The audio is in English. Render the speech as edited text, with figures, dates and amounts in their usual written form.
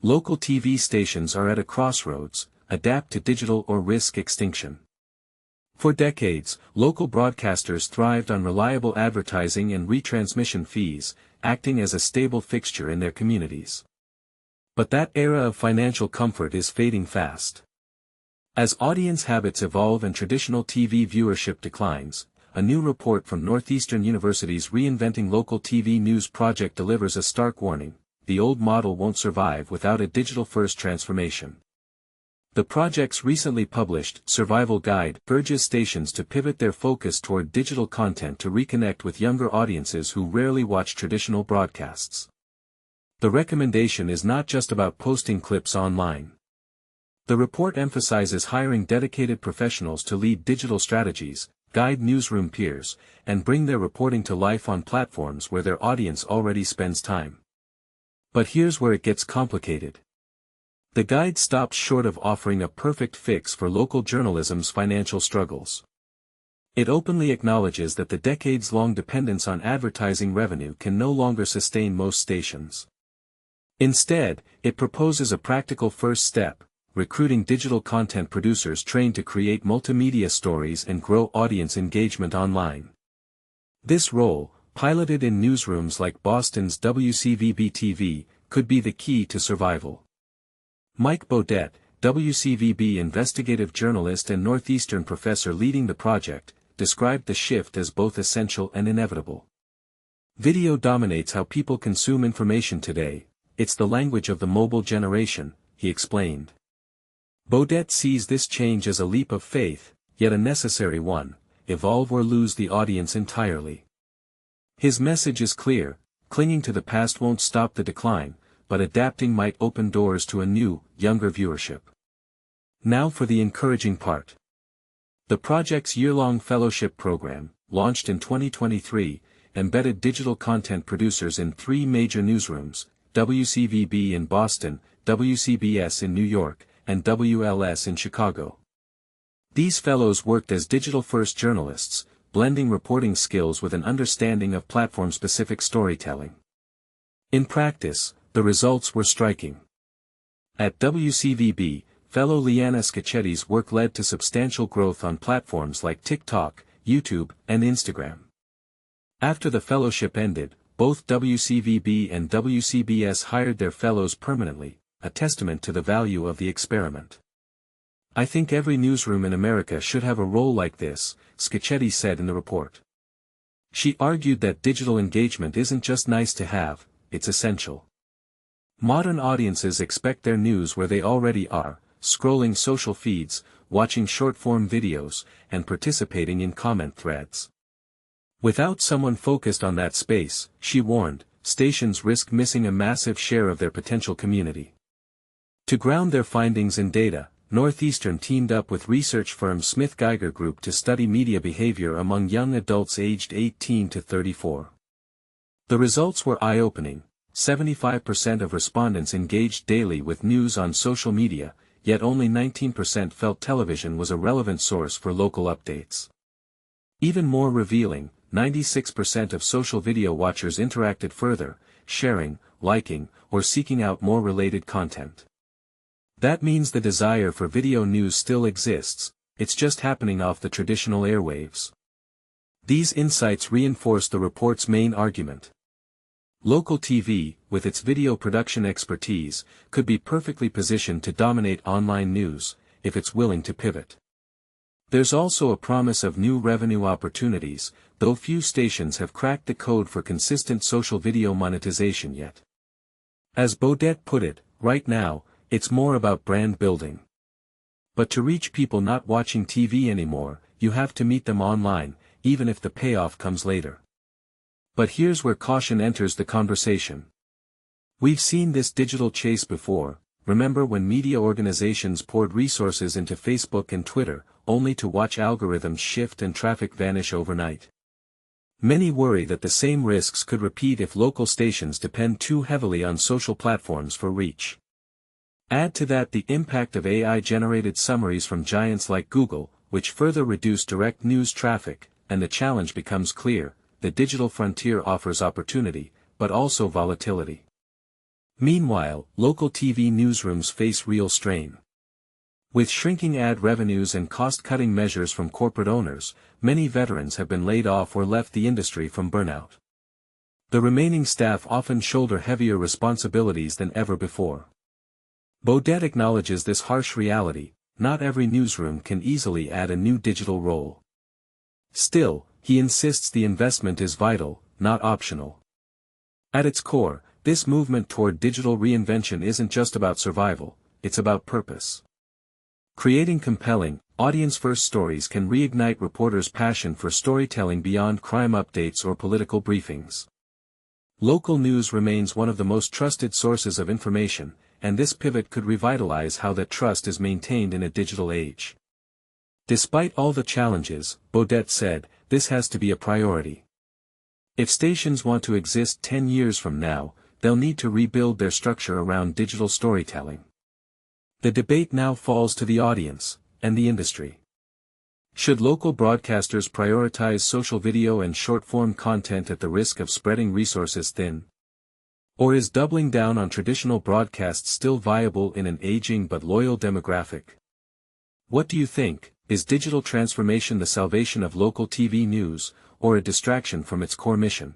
Local TV stations are at a crossroads: adapt to digital or risk extinction. For decades, local broadcasters thrived on reliable advertising and retransmission fees, acting as a stable fixture in their communities. But that era of financial comfort is fading fast. As audience habits evolve and traditional TV viewership declines, a new report from Northeastern University's Reinventing Local TV News project delivers a stark warning: the old model won't survive without a digital-first transformation. The project's recently published Survival Guide urges stations to pivot their focus toward digital content to reconnect with younger audiences who rarely watch traditional broadcasts. The recommendation is not just about posting clips online. The report emphasizes hiring dedicated professionals to lead digital strategies, guide newsroom peers, and bring their reporting to life on platforms where their audience already spends time. But here's where it gets complicated. The guide stops short of offering a perfect fix for local journalism's financial struggles. It openly acknowledges that the decades-long dependence on advertising revenue can no longer sustain most stations. Instead, it proposes a practical first step: recruiting digital content producers trained to create multimedia stories and grow audience engagement online. This role, piloted in newsrooms like Boston's WCVB TV, could be the key to survival. Mike Beaudet, WCVB investigative journalist and Northeastern professor leading the project, described the shift as both essential and inevitable. Video dominates how people consume information today. It's the language of the mobile generation, he explained. Beaudet sees this change as a leap of faith, yet a necessary one: evolve or lose the audience entirely. His message is clear: clinging to the past won't stop the decline, but adapting might open doors to a new, younger viewership. Now for the encouraging part. The project's year-long fellowship program, launched in 2023, embedded digital content producers in 3 major newsrooms: WCVB in Boston, WCBS in New York, and WLS in Chicago. These fellows worked as digital-first journalists, blending reporting skills with an understanding of platform-specific storytelling. In practice, the results were striking. At WCVB, fellow Liana Scacchetti's work led to substantial growth on platforms like TikTok, YouTube, and Instagram. After the fellowship ended, both WCVB and WCBS hired their fellows permanently, a testament to the value of the experiment. "I think every newsroom in America should have a role like this," Scacchetti said in the report. She argued that digital engagement isn't just nice to have, it's essential. Modern audiences expect their news where they already are, scrolling social feeds, watching short-form videos, and participating in comment threads. Without someone focused on that space, she warned, stations risk missing a massive share of their potential community. To ground their findings in data, Northeastern teamed up with research firm Smith Geiger Group to study media behavior among young adults aged 18 to 34. The results were eye-opening. 75% of respondents engaged daily with news on social media, yet only 19% felt television was a relevant source for local updates. Even more revealing, 96% of social video watchers interacted further, sharing, liking, or seeking out more related content. That means the desire for video news still exists, it's just happening off the traditional airwaves. These insights reinforce the report's main argument. Local TV, with its video production expertise, could be perfectly positioned to dominate online news, if it's willing to pivot. There's also a promise of new revenue opportunities, though few stations have cracked the code for consistent social video monetization yet. As Beaudet put it, right now, it's more about brand building. But to reach people not watching TV anymore, you have to meet them online, even if the payoff comes later. But here's where caution enters the conversation. We've seen this digital chase before. Remember when media organizations poured resources into Facebook and Twitter, only to watch algorithms shift and traffic vanish overnight? Many worry that the same risks could repeat if local stations depend too heavily on social platforms for reach. Add to that the impact of AI-generated summaries from giants like Google, which further reduce direct news traffic, and the challenge becomes clear: the digital frontier offers opportunity, but also volatility. Meanwhile, local TV newsrooms face real strain. With shrinking ad revenues and cost-cutting measures from corporate owners, many veterans have been laid off or left the industry from burnout. The remaining staff often shoulder heavier responsibilities than ever before. Beaudet acknowledges this harsh reality: not every newsroom can easily add a new digital role. Still, he insists the investment is vital, not optional. At its core, this movement toward digital reinvention isn't just about survival, it's about purpose. Creating compelling, audience-first stories can reignite reporters' passion for storytelling beyond crime updates or political briefings. Local news remains one of the most trusted sources of information, and this pivot could revitalize how that trust is maintained in a digital age. Despite all the challenges, Beaudet said, this has to be a priority. If stations want to exist 10 years from now, they'll need to rebuild their structure around digital storytelling. The debate now falls to the audience, and the industry. Should local broadcasters prioritize social video and short-form content at the risk of spreading resources thin? Or is doubling down on traditional broadcasts still viable in an aging but loyal demographic? What do you think? Is digital transformation the salvation of local TV news, or a distraction from its core mission?